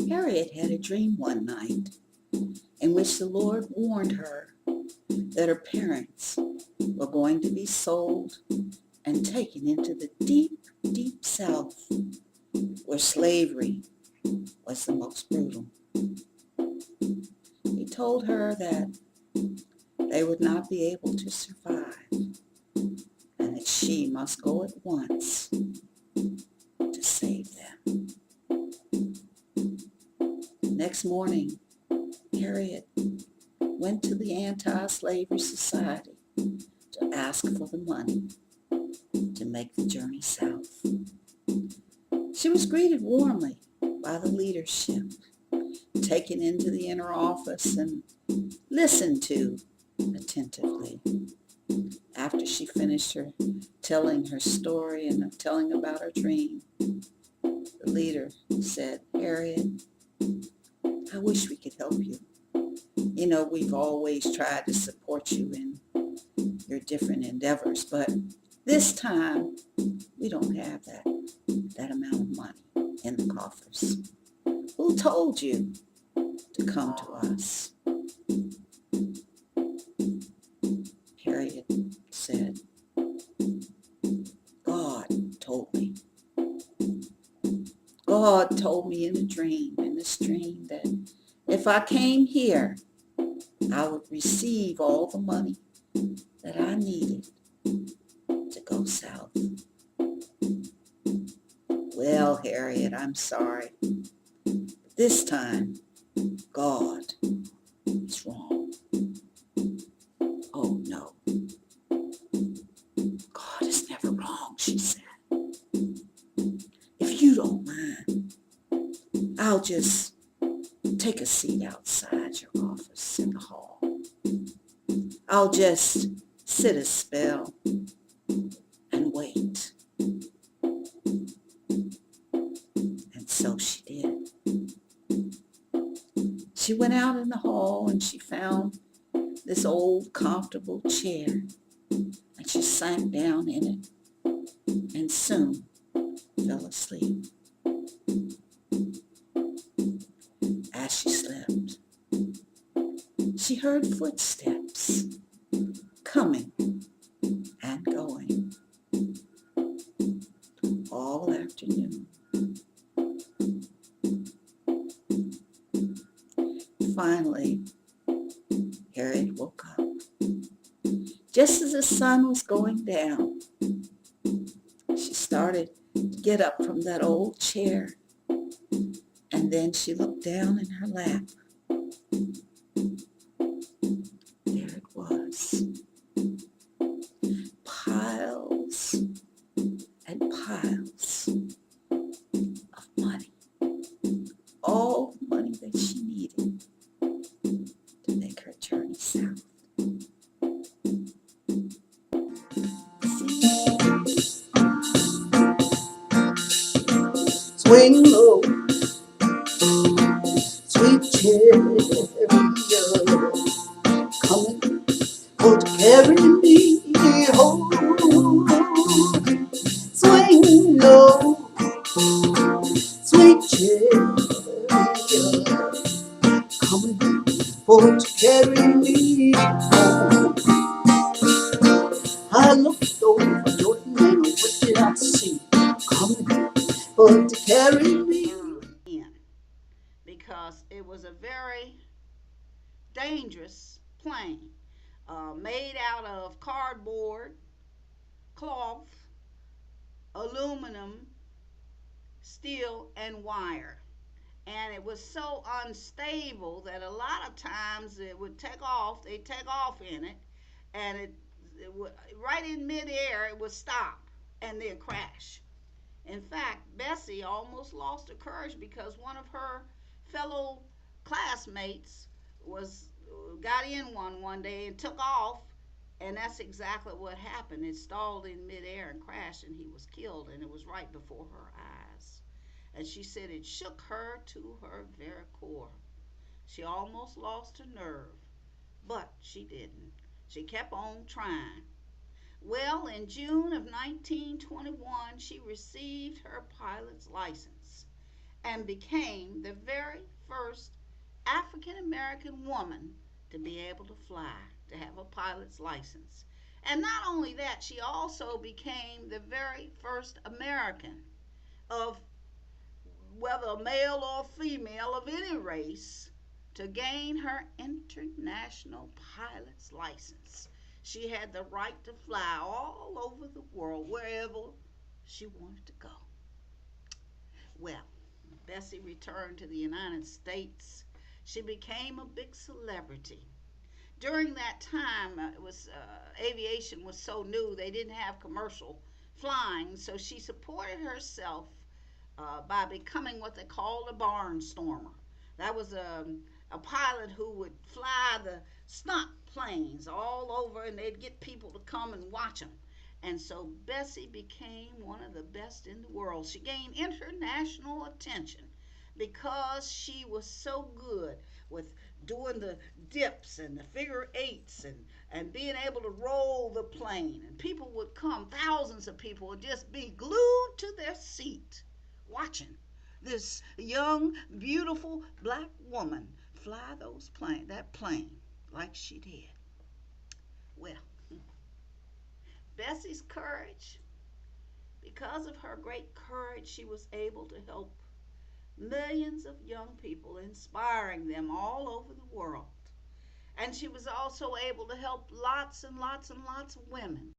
Harriet had a dream one night in which the Lord warned her that her parents were going to be sold and taken into the deep, deep South, where slavery was the most brutal. He told her that they would not be able to survive and that she must go at once to save them. Next morning, Harriet went to the Anti-Slavery Society to ask for the money to make the journey south. She was greeted warmly by the leadership, taken into the inner office and listened to attentively. After she finished telling her story and telling about her dream, the leader said, "Harriet, I wish we could help you. You know, we've always tried to support you in your different endeavors, but this time we don't have that amount of money in the coffers. Who told you to come to us?" Harriet said, "God told me. God told me in this dream, that if I came here, I would receive all the money that I needed to go south." "Well, Harriet, I'm sorry. This time, God is wrong." "Oh, no. God is never wrong," she said. "If you don't mind, I'll just take a seat outside your office in the hall. I'll just sit a spell and wait." And so she did. She went out in the hall and she found this old comfortable chair, and she sank down in it and soon fell asleep. As she slept, she heard footsteps coming and going all afternoon. Finally, Harriet woke up. Just as the sun was going down, she started to get up from that old chair, and then she looked down in her lap. There it was. Piles and piles of money. All the money that she needed to make her journey south. Swing low, sweet chariot, coming for to carry me home. Swing low, sweet chariot, coming for to carry me home. I looked over Jordan and what did I see? Coming for to carry me in, because it was a very dangerous plane, made out of cardboard, cloth, aluminum, steel, and wire. And it was so unstable that a lot of times it would take off, they'd take off in it, and it would, right in midair, it would stop and then crash. In fact, Bessie almost lost her courage because one of her fellow classmates was got in one day and took off, and that's exactly what happened. It stalled in midair and crashed, and he was killed, and it was right before her eyes. And she said it shook her to her very core. She almost lost her nerve, but she didn't. She kept on trying. Well, in June of 1921, she received her pilot's license. and became the very first African American woman to be able to fly, to have a pilot's license. And not only that, she also became the very first American of whether male or female of any race to gain her international pilot's license. She had the right to fly all over the world, wherever she wanted to go. Well, Bessie returned to the United States. She became a big celebrity. During that time, it was aviation was so new; they didn't have commercial flying, so she supported herself by becoming what they called a barnstormer. That was a pilot who would fly the stunt planes all over, and they'd get people to come and watch them. And so Bessie became one of the best in the world. She gained international attention because she was so good with doing the dips and the figure eights and being able to roll the plane. And people would come, thousands of people would just be glued to their seat watching this young, beautiful black woman fly that plane like she did. Well, Bessie's courage, because of her great courage, she was able to help millions of young people, inspiring them all over the world. And she was also able to help lots and lots and lots of women